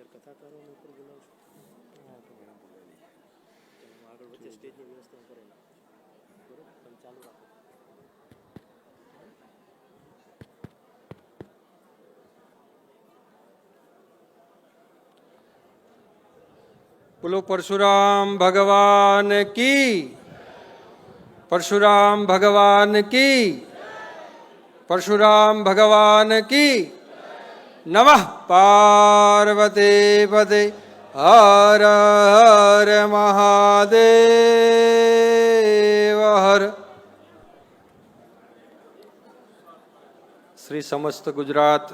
અત્યારે કથાકારોને ઉપર બોલાવશો? હા, તો ઘણા બોલાવી. આગળ વચ્ચે સ્ટેજની વ્યવસ્થા કરેલી બરોબર, તમે ચાલુ રાખો. બોલો પરશુરામ ભગવાન કી, પરશુરામ ભગવાન કી, પરશુરામ ભગવાન કી. નમઃ પાર્વતી પતે હર હર મહાદેવ હર. શ્રી સમસ્ત ગુજરાત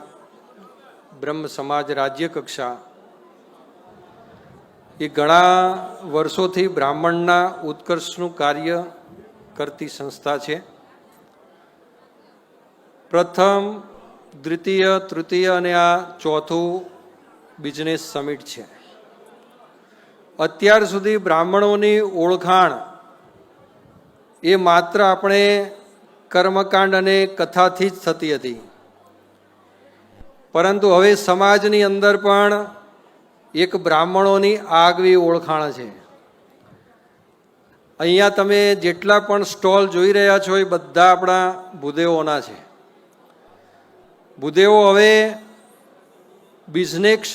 બ્રહ્મ સમાજ રાજ્ય કક્ષા એ ઘણા વર્ષોથી બ્રાહ્મણના ઉત્કર્ષનું કાર્ય કરતી સંસ્થા છે. પ્રથમ, દ્વિતીય, તૃતીય અને આ ચોથું બિઝનેસ સમિટ છે. અત્યાર સુધી બ્રાહ્મણોની ઓળખાણ એ માત્ર આપણે કર્મકાંડ અને કથાથી જ થતી હતી, પરંતુ હવે સમાજની અંદર પણ એક બ્રાહ્મણોની આગવી ઓળખાણ છે. અહીંયા તમે જેટલા પણ સ્ટોલ જોઈ રહ્યા છો એ બધા આપણા ભૂદેવોના છે. ભૂદેવો હવે બિઝનેસ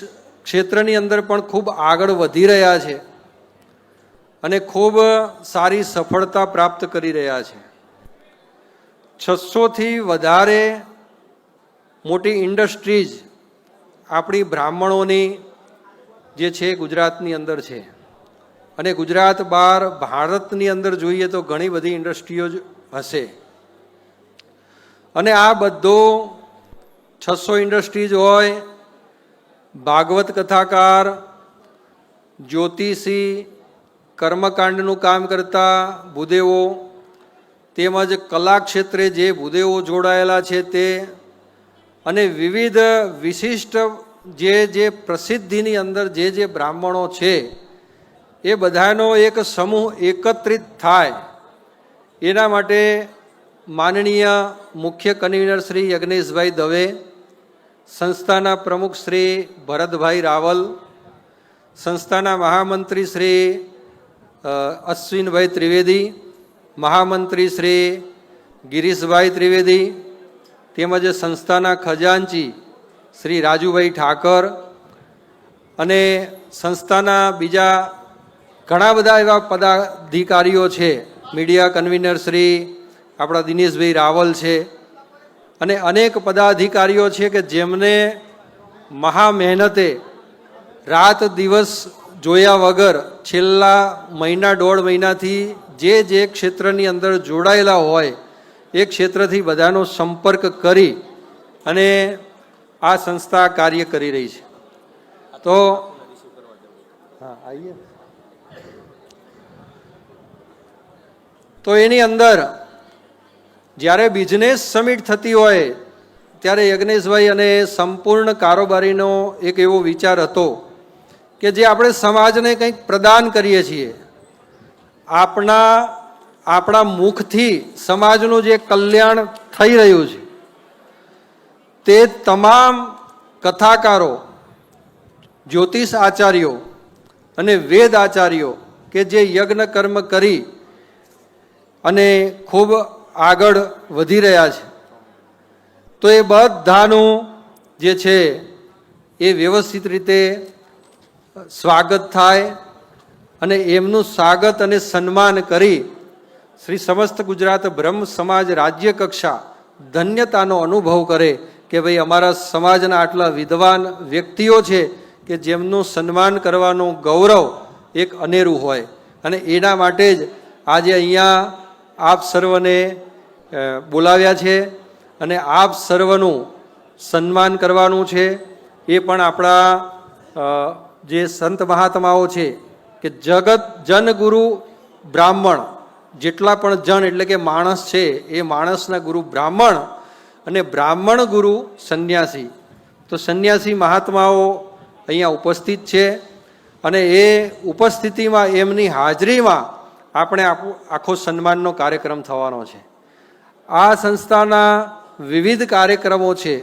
ક્ષેત્રની અંદર પણ ખૂબ આગળ વધી રહ્યા છે અને ખૂબ સારી સફળતા પ્રાપ્ત કરી રહ્યા છે. 600થી વધારે મોટી ઇન્ડસ્ટ્રીઝ આપણી બ્રાહ્મણોની જે છે ગુજરાતની અંદર છે, અને ગુજરાત બહાર ભારતની અંદર જોઈએ તો ઘણી બધી ઇન્ડસ્ટ્રીઓ જ હશે. અને આ બધો 600 ઇન્ડસ્ટ્રીઝ હોય, ભાગવત કથાકાર, જ્યોતિષી, કર્મકાંડનું કામ કરતા ભૂદેવો, તેમજ કલા ક્ષેત્રે જે ભૂદેવો જોડાયેલા છે તે, અને વિવિધ વિશિષ્ટ જે પ્રસિદ્ધિની અંદર જે બ્રાહ્મણો છે એ બધાનો એક સમૂહ એકત્રિત થાય એના માટે માનનીય મુખ્ય કન્વીનર શ્રી યજ્ઞેશભાઈ દવે, સંસ્થાના પ્રમુખ શ્રી ભરતભાઈ રાવલ, સંસ્થાના મહામંત્રી શ્રી અશ્વિનભાઈ ત્રિવેદી, મહામંત્રી શ્રી ગિરીશભાઈ ત્રિવેદી, તેમજ સંસ્થાના ખજાનચી શ્રી રાજુભાઈ ઠાકર અને સંસ્થાના બીજા ઘણા બધા એવા પદાધિકારીઓ છે. મીડિયા કન્વીનર શ્રી આપણા દિનેશભાઈ રાવલ છે અને અનેક પદાધિકારીઓ છે કે જેમને મહા મહેનતે રાત દિવસ જોયા વગર છેલ્લા મહિના દોઢ મહિનાથી જે ક્ષેત્રની અંદર જોડાયેલા હોય એ ક્ષેત્રથી બધાનો સંપર્ક કરી અને આ સંસ્થા કાર્ય કરી રહી છે. તો હા આવીએ. તો એની અંદર જ્યારે બિઝનેસ સમિટ થતી હોય ત્યારે યજ્ઞેશભાઈ અને સંપૂર્ણ કારોબારીનો એક એવો વિચાર હતો કે જે આપણે સમાજને કંઈક પ્રદાન કરીએ છીએ, આપણા મુખથી સમાજનું જે કલ્યાણ થઈ રહ્યું છે તે તમામ કથાકારો, જ્યોતિષ આચાર્યો અને વેદ આચાર્યો કે જે યજ્ઞ કર્મ કરી અને ખૂબ આગળ વધી રહ્યા છે, તો એ બધાનું જે છે એ વ્યવસ્થિત રીતે સ્વાગત થાય અને એમનું સ્વાગત અને સન્માન કરી શ્રી સમસ્ત ગુજરાત બ્રહ્મ સમાજ રાજ્ય કક્ષા ધન્યતાનો અનુભવ કરે કે ભાઈ અમારા સમાજના આટલા વિદ્વાન વ્યક્તિઓ છે કે જેમનું સન્માન કરવાનું ગૌરવ એક અનેરું હોય. અને એના માટે જ આજે અહીંયા આપ સર્વને બોલાવ્યા છે અને આપ સર્વનું સન્માન કરવાનું છે. એ પણ આપણા જે સંત મહાત્માઓ છે કે જગત જનગુરુ બ્રાહ્મણ, જેટલા પણ જન એટલે કે માણસ છે એ માણસના ગુરુ બ્રાહ્મણ અને બ્રાહ્મણ ગુરુ સંન્યાસી. તો સંન્યાસી મહાત્માઓ અહીંયા ઉપસ્થિત છે અને એ ઉપસ્થિતિમાં એમની હાજરીમાં આપણે આખો સન્માનનો કાર્યક્રમ થવાનો છે. આ સંસ્થાના વિવિધ કાર્યક્રમો છે.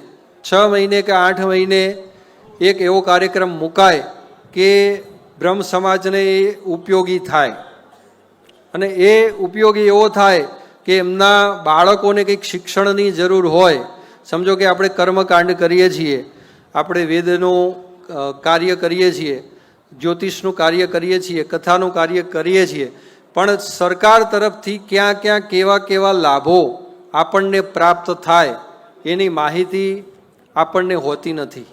6 મહિને કે 8 મહિને એક એવો કાર્યક્રમ મુકાય કે બ્રહ્મ સમાજને એ ઉપયોગી થાય, અને એ ઉપયોગી એવો થાય કે એમના બાળકોને કંઈક શિક્ષણની જરૂર હોય. સમજો કે આપણે કર્મકાંડ કરીએ છીએ, આપણે વેદનું કાર્ય કરીએ છીએ, જ્યોતિષનું કાર્ય કરીએ છીએ, કથાનું કાર્ય કરીએ છીએ, પણ સરકાર તરફથી ક્યાં ક્યાં કેવા કેવા લાભો આપણને પ્રાપ્ત થાય એની માહિતી આપણને હોતી નથી.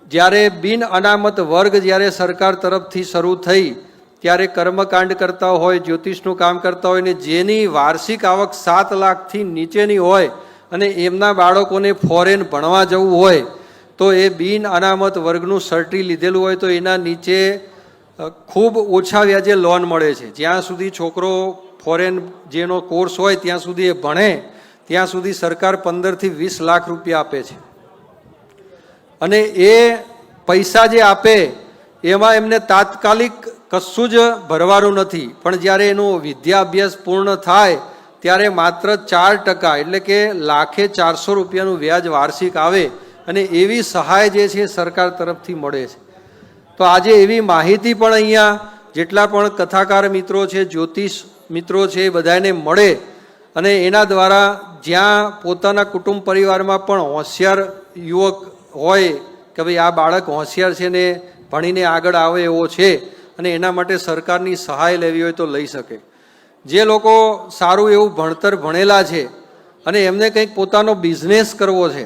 જ્યારે બિન અનામત વર્ગ જ્યારે સરકાર તરફથી શરૂ થઈ ત્યારે કર્મકાંડ કરતા હોય, જ્યોતિષનું કામ કરતા હોય ને જેની વાર્ષિક આવક 7 લાખથી નીચેની હોય અને એમના બાળકોને ફોરેન ભણવા જવું હોય તો એ બિન અનામત વર્ગનું સર્ટી લીધેલું હોય તો એના નીચે ખૂબ ઓછા વ્યાજે લોન મળે છે. જ્યાં સુધી છોકરો ફોરેન જેનો કોર્સ હોય ત્યાં સુધી એ ભણે ત્યાં સુધી સરકાર 15 થી 20 લાખ રૂપિયા આપે છે. અને એ પૈસા જે આપે એમાં એમને તાત્કાલિક કશું જ ભરવાનું નથી, પણ જ્યારે એનો વિદ્યાભ્યાસ પૂર્ણ થાય ત્યારે માત્ર 4% એટલે કે ₹1,400 વ્યાજ વાર્ષિક આવે, અને એવી સહાય જે છે સરકાર તરફથી મળે છે. તો આજે એવી માહિતી પણ અહીંયા જેટલા પણ કથાકાર મિત્રો છે, જ્યોતિષ મિત્રો છે, એ બધાને મળે, અને એના દ્વારા જ્યાં પોતાના કુટુંબ પરિવારમાં પણ હોશિયાર યુવક હોય કે ભાઈ આ બાળક હોશિયાર છે ને ભણીને આગળ આવે એવો છે અને એના માટે સરકારની સહાય લેવી હોય તો લઈ શકે. જે લોકો સારું એવું ભણતર ભણેલા છે અને એમને કંઈક પોતાનો બિઝનેસ કરવો છે,